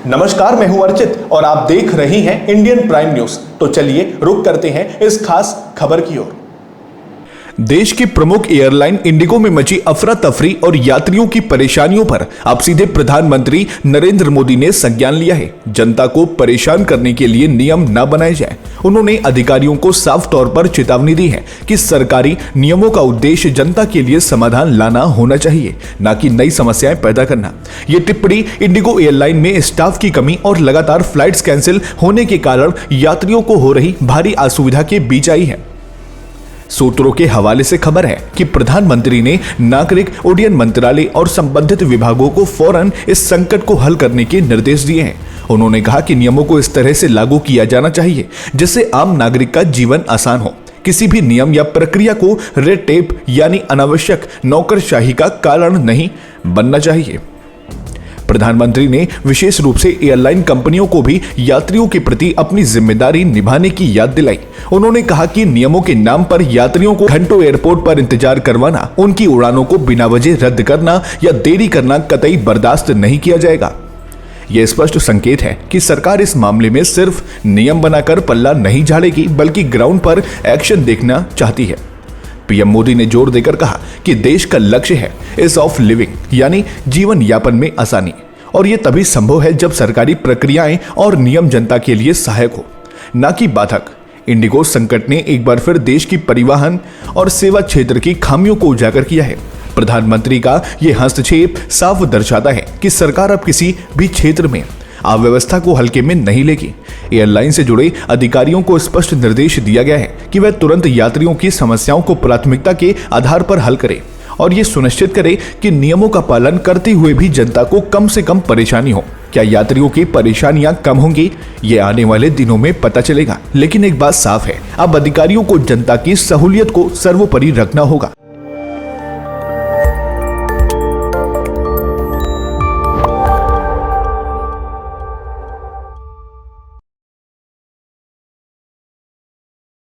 नमस्कार, मैं हूं अर्चित और आप देख रहे हैं इंडियन प्राइम न्यूज। तो चलिए रुक करते हैं इस खास खबर की ओर। देश की प्रमुख एयरलाइन इंडिगो में मची अफरा तफरी और यात्रियों की परेशानियों पर अब सीधे प्रधानमंत्री नरेंद्र मोदी ने संज्ञान लिया है। जनता को परेशान करने के लिए नियम न बनाए जाए। उन्होंने अधिकारियों को साफ तौर पर चेतावनी दी है कि सरकारी नियमों का उद्देश्य जनता के लिए समाधान लाना होना चाहिए, न कि नई समस्याएं पैदा करना। ये टिप्पणी इंडिगो एयरलाइन में स्टाफ की कमी और लगातार फ्लाइट्स कैंसिल होने के कारण यात्रियों को हो रही भारी असुविधा के बीच आई है। सूत्रों के हवाले से खबर है कि प्रधानमंत्री ने नागरिक उड्डयन मंत्रालय और संबंधित विभागों को फौरन इस संकट को हल करने के निर्देश दिए हैं। उन्होंने कहा कि नियमों को इस तरह से लागू किया जाना चाहिए जिससे आम नागरिक का जीवन आसान हो। किसी भी नियम या प्रक्रिया को रेड टेप यानी अनावश्यक नौकरशाही का कारण नहीं बनना चाहिए। प्रधानमंत्री ने विशेष रूप से एयरलाइन कंपनियों को भी यात्रियों के प्रति अपनी जिम्मेदारी निभाने की याद दिलाई। उन्होंने कहा कि नियमों के नाम पर यात्रियों को घंटों एयरपोर्ट पर इंतजार करवाना, उनकी उड़ानों को बिना वजह रद्द करना या देरी करना कतई बर्दाश्त नहीं किया जाएगा। यह स्पष्ट संकेत है कि सरकार इस मामले में सिर्फ नियम बनाकर पल्ला नहीं झाड़ेगी, बल्कि ग्राउंड पर एक्शन देखना चाहती है। पीएम मोदी ने जोर देकर कहा कि देश का लक्ष्य है ईज ऑफ लिविंग, यानी जीवन यापन में आसानी, और यह तभी संभव है जब सरकारी प्रक्रियाएं और नियम जनता के लिए सहायक हो, न कि बाधक। इंडिगो संकट ने एक बार फिर देश की परिवहन और सेवा क्षेत्र की खामियों को उजागर किया है। प्रधानमंत्री का यह हस्तक्षेप साफ दर्शाता है कि सरकार अब किसी भी क्षेत्र में अव्यवस्था को हल्के में नहीं लेगी। एयरलाइन से जुड़े अधिकारियों को स्पष्ट निर्देश दिया गया है कि वह तुरंत यात्रियों की समस्याओं को प्राथमिकता के आधार पर हल करें और ये सुनिश्चित करें कि नियमों का पालन करते हुए भी जनता को कम से कम परेशानी हो। क्या यात्रियों की परेशानियां कम होंगी, ये आने वाले दिनों में पता चलेगा। लेकिन एक बात साफ है, अब अधिकारियों को जनता की सहूलियत को सर्वोपरि रखना होगा।